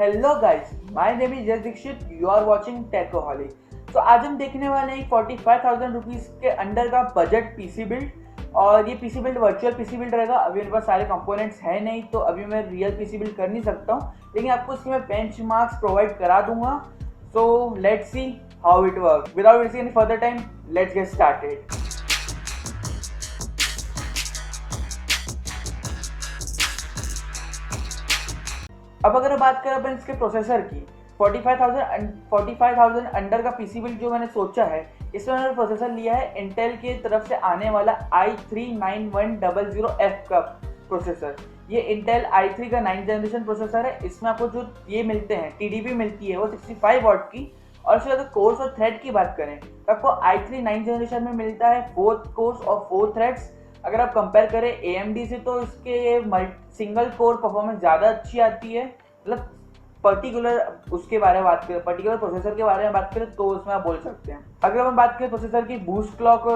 Hello guys, my name is Jay Dixit. You are watching Techoholic. तो आज हम देखने वाले हैं 45,000 रुपीज़ के अंडर का बजट पीसी बिल्ड। और ये PC build virtual PC build रहेगा। अभी मेरे पास सारे कंपोनेंट्स हैं नहीं, तो अभी मैं रियल पीसी बिल्ड कर नहीं सकता हूँ, लेकिन आपको इसके मैं बेंच मार्क्स प्रोवाइड करा दूंगा। So let's see how it work. Without wasting any further time, let's get started. अब अगर बात करें अपन इसके प्रोसेसर की, 45,000 अंडर का पीसी बिल्ड जो मैंने सोचा है, इसमें मैंने प्रोसेसर लिया है इंटेल की तरफ से आने वाला i3-9100F का प्रोसेसर। ये इंटेल i3 का 9th जनरेशन प्रोसेसर है। इसमें आपको जो ये मिलते हैं TDP मिलती है वो 65 वॉट की। और इसमें अगर कोर्स और थ्रेड की बात करें तो आपको i3 9th जनरेशन में मिलता है 4 कोर्स और 4 थ्रेड्स। अगर आप कंपेयर करें AMD से तो इसके सिंगल कोर परफॉर्मेंस ज़्यादा अच्छी आती है। मतलब पर्टिकुलर उसके बारे में बात करें, पर्टिकुलर प्रोसेसर के बारे में बात करें तो उसमें आप बोल सकते हैं। अगर हम बात करें प्रोसेसर की बूस्ट क्लॉक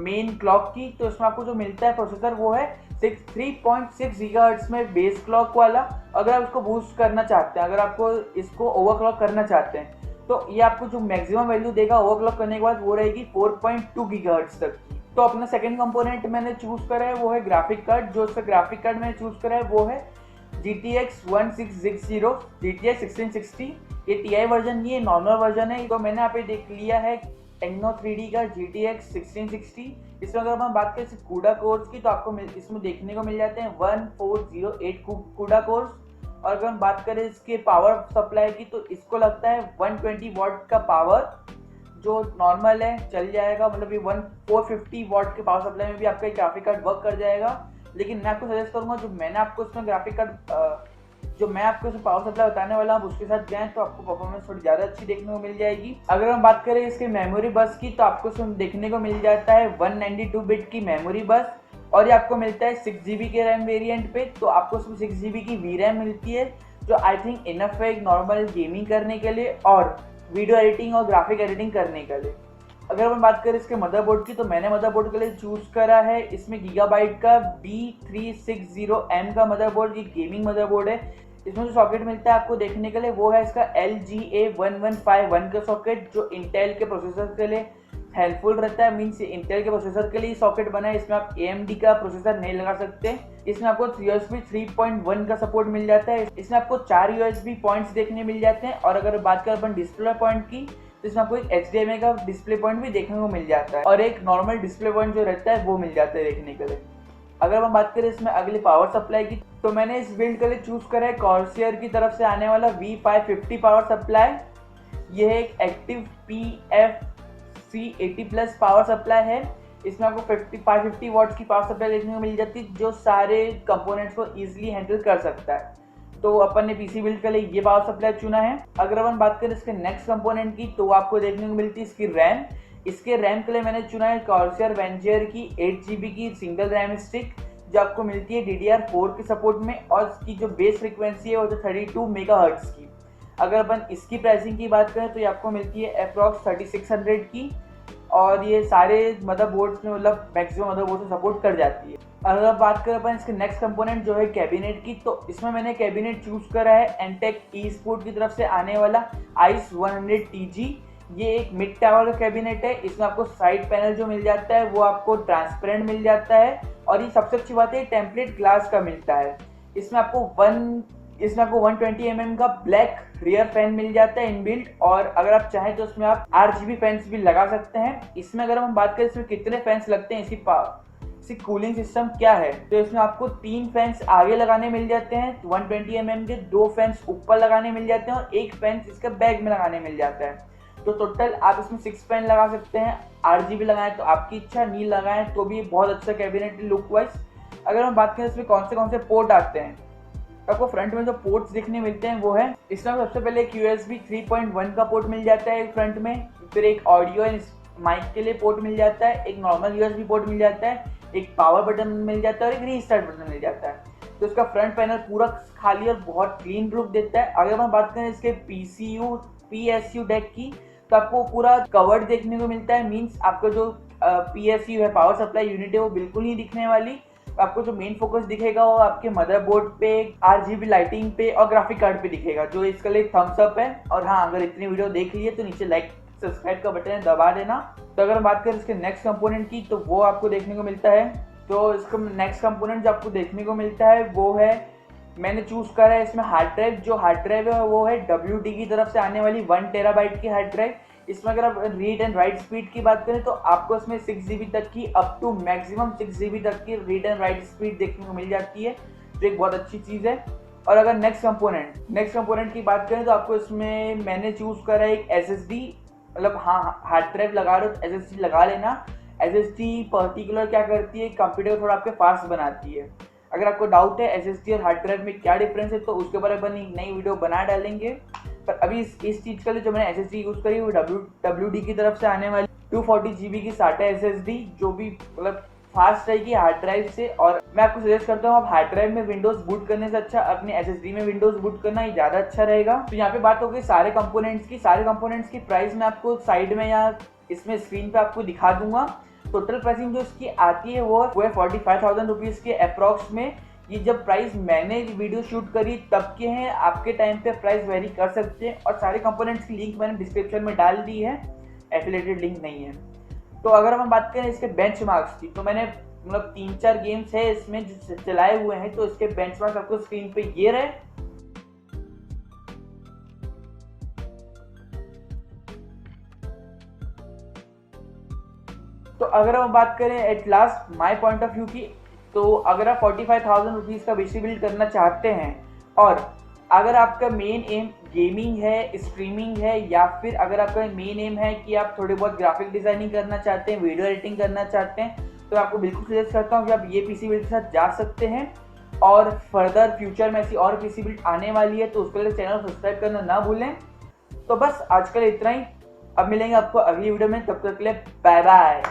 मेन क्लॉक की, तो इसमें आपको जो मिलता है प्रोसेसर वो है 3.6 गीगाहर्ट्ज में बेस क्लॉक वाला। अगर आप इसको बूस्ट करना चाहते हैं, अगर आपको इसको ओवरक्लॉक करना चाहते हैं, तो ये आपको जो मैक्सिमम वैल्यू देगा ओवरक्लॉक करने के बाद वो रहेगी 4.2 गीगाहर्ट्ज तक की। तो अपना सेकंड कंपोनेंट मैंने चूज करा है वो है ग्राफिक कार्ड। जो इसका ग्राफिक कार्ड मैंने चूज करा है वो है GTX 1660, GTX 1660। ये TI वर्जन नहीं है, नॉर्मल वर्जन है। तो मैंने यहाँ पे देख लिया है Techno 3D का GTX 1660। इसमें अगर हम बात करें कूडा कोर्स की, तो आपको इसमें देखने को मिल जाते हैं 1408 कूडा कोर्स। और अगर हम बात करें इसके पावर सप्लाई की, तो इसको लगता है 120 वॉट का पावर, जो नॉर्मल है चल जाएगा। मतलब ये 450 वॉट के पावर सप्लाई में भी आपका ग्राफिक कार्ड वर्क कर जाएगा। लेकिन मैं आपको सजेस्ट करूंगा जो मैं आपको इसमें पावर सप्लाई बताने वाला हूँ उसके साथ जाएं, तो आपको परफॉर्मेंस थोड़ी ज़्यादा अच्छी देखने को मिल जाएगी। अगर हम बात करें इसके मेमोरी बस की, तो आपको इसमें देखने को मिल जाता है 192 बिट की मेमोरी बस। और ये आपको मिलता है 6 GB के रैम वेरिएंट पे। तो आपको इसमें 6 GB की VRAM मिलती है, जो आई थिंक इनफ है नॉर्मल गेमिंग करने के लिए और वीडियो एडिटिंग और ग्राफिक एडिटिंग करने के लिए। अगर हम बात करें इसके मदरबोर्ड की, तो मैंने मदरबोर्ड के लिए चूज करा है इसमें गीगाबाइट का B360M का मदरबोर्ड। ये गेमिंग मदरबोर्ड है। इसमें जो सॉकेट मिलता है आपको देखने के लिए वो है इसका LGA1151 का सॉकेट, जो इंटेल के प्रोसेसर के लिए हेल्पफुल रहता है। मीन्स इंटेल के प्रोसेसर के लिए सॉकेट बना है। इसमें आप AMD का प्रोसेसर नहीं लगा सकते। इसमें आपको USB 3.1 का सपोर्ट मिल जाता है। इसमें आपको 4 USB पॉइंट्स देखने मिल जाते हैं। और अगर बात करें अपन डिस्प्ले पॉइंट की, तो इसमें आपको एक HDMI का डिस्प्ले पॉइंट भी देखने को मिल जाता है और एक नॉर्मल डिस्प्ले पॉइंट जो रहता है वो मिल जाता है देखने के लिए। अगर हम बात करें इसमें अगली पावर सप्लाई की, तो मैंने इस बिल्ड के लिए चूज करा है कॉर्सियर की तरफ से आने वाला V550 पावर सप्लाई। यह एक एक्टिव PFC80+ पावर सप्लाई है। इसमें आपको 550 वॉट्स की पावर सप्लाई देखने को मिल जाती है, जो सारे कंपोनेंट्स को ईजिली हैंडल कर सकता है। तो अपन ने पीसी बिल्ड के लिए ये पावर सप्लाई चुना है। अगर अपन बात करें इसके नेक्स्ट कंपोनेंट की, तो आपको देखने को मिलती है इसकी रैम। इसके रैम के लिए मैंने चुना है कॉर्सियर वेंजियर की 8 GB की सिंगल रैम स्टिक, जो आपको मिलती है DDR4 के सपोर्ट में। और इसकी जो बेस फ्रिक्वेंसी है वो 32 मेगाहर्ट्ज की। अगर अपन इसकी प्राइसिंग की बात करें तो ये आपको मिलती है अप्रॉक्स 3600 की। और ये सारे मदरबोर्ड्स में मतलब मैक्सिमम मदरबोर्ड से सपोर्ट कर जाती है। अगर बात करें अपन इसके नेक्स्ट कंपोनेंट जो है कैबिनेट की, तो इसमें मैंने कैबिनेट चूज करा है एंटेक eSport की तरफ से आने वाला ICE 100TG। ये एक मिड टावर का कैबिनेट है। इसमें आपको साइड पैनल जो मिल जाता है वो आपको ट्रांसपेरेंट मिल जाता है। और ये सबसे अच्छी बात है टेम्पलेट ग्लास का मिलता है। इसमें आपको 120 mm का ब्लैक रियर फैन मिल जाता है इनबिल्ट। और अगर आप चाहें तो इसमें आप RGB फैंस भी लगा सकते हैं। इसमें अगर हम बात करें इसमें कितने फैंस लगते हैं, इसकी कूलिंग सिस्टम क्या है, तो इसमें आपको 3 फैंस आगे लगाने मिल जाते हैं 120 mm के, 2 फैंस ऊपर लगाने मिल जाते हैं और 1 फैंस इसके बैग में लगाने मिल जाता है। तो टोटल आप इसमें 6 फैन लगा सकते हैं। RGB लगाएं तो आपकी इच्छा, नहीं लगाएं तो भी बहुत अच्छा कैबिनेट लुक वाइज। अगर हम बात करें इसमें कौन से पोर्ट आते हैं, तो आपको फ्रंट में जो पोर्ट्स दिखने मिलते हैं वो है, इसमें सबसे पहले एक USB 3.1 का पोर्ट मिल जाता है फ्रंट में। फिर एक ऑडियो एंड माइक के लिए पोर्ट मिल जाता है, एक नॉर्मल USB पोर्ट मिल जाता है, एक पावर बटन मिल जाता है और एक रीस्टार्ट बटन मिल जाता है। तो इसका फ्रंट पैनल पूरा खाली और बहुत क्लीन लुक देता है। अगर हम बात करें इसके PSU डेक की, तो आपको पूरा कवर्ड देखने को मिलता है। मीन्स आपको जो PSU है, पावर सप्लाई यूनिट है, वो बिल्कुल नहीं दिखने वाली। आपको जो मेन फोकस दिखेगा वो आपके मदरबोर्ड पे, RGB लाइटिंग पे और ग्राफिक कार्ड पे दिखेगा, जो इसके लिए थम्स अप है। और हाँ, अगर इतनी वीडियो देख ली है तो नीचे लाइक सब्सक्राइब का बटन दबा देना। तो अगर बात करें इसके नेक्स्ट कंपोनेंट की, तो वो आपको देखने को मिलता है, तो इसका नेक्स्ट कंपोनेंट जो आपको देखने को मिलता है वो है, मैंने चूज करा है इसमें हार्ड ड्राइव। जो हार्ड ड्राइव है वो है WD की तरफ से आने वाली 1 टेराबाइट की हार्ड ड्राइव। इसमें अगर आप रीड एंड राइट स्पीड की बात करें तो आपको इसमें 6 GB तक की, अप टू मैक्सिमम 6 GB तक की रीड एंड राइट स्पीड देखने को मिल जाती है, जो एक बहुत अच्छी चीज़ है। और अगर नेक्स्ट कंपोनेंट की बात करें तो आपको इसमें मैंने चूज करा है एक SSD, मतलब हाँ, हार्ड ड्राइव लगा रहे हो तो SSD लगा लेना। SSD पर्टिकुलर क्या करती है, कंप्यूटर को थोड़ा आपके फास्ट बनाती है। अगर आपको डाउट है SSD और हार्ड ड्राइव में क्या डिफरेंस है तो उसके बारे में नई वीडियो बना डालेंगे। पर अभी इस चीज़ के लिए जो मैंने SSD यूज़ करी वो WD की तरफ से आने वाली 240 GB की SATA SSD, जो भी मतलब फास्ट रहेगी हार्ड ड्राइव से। और मैं आपको सजेस्ट करता हूँ आप हार्ड ड्राइव में विंडोज बूट करने से अच्छा अपने SSD में विंडोज बूट करना ही ज़्यादा अच्छा रहेगा। तो यहाँ पे बात हो गई सारे कंपोनेंट्स की प्राइस मैं आपको साइड में या इसमें स्क्रीन पे आपको दिखा दूंगा। टोटल प्राइसिंग जो इसकी आती है वो है 45,000 रुपीज़ के अप्रॉक्स में। ये जब प्राइस मैंने वीडियो शूट करी तब के हैं, आपके टाइम पे प्राइस वेरी कर सकते हैं। और सारे कंपोनेंट्स की लिंक मैंने डिस्क्रिप्शन में डाल दी है, एफिलिएटेड लिंक नहीं है। तो अगर हम बात करें इसके बेंचमार्क्स की, तो मैंने मतलब 3-4 गेम्स है इसमें जो चलाए हुए हैं, तो इसके बेंचमार्क्स आपको स्क्रीन पे ये रहे। तो अगर हम बात करें at last my point of view की, तो अगर आप 45,000 रुपीज़ का पीसी बिल्ड करना चाहते हैं और अगर आपका मेन एम गेमिंग है, स्ट्रीमिंग है, या फिर अगर आपका मेन एम है कि आप थोड़ी बहुत ग्राफिक डिज़ाइनिंग करना चाहते हैं, वीडियो एडिटिंग करना चाहते हैं, तो आपको बिल्कुल सजेस्ट करता हूँ कि आप ये पीसी बिल्ड के साथ जा सकते हैं। और फर्दर फ्यूचर में ऐसी और पीसी बिल्ड आने वाली है, तो उसके लिए चैनल सब्सक्राइब करना ना भूलें। तो बस आज के लिए इतना ही, अब मिलेंगे आपको अगली वीडियो में, तब तक के लिए बाय बाय।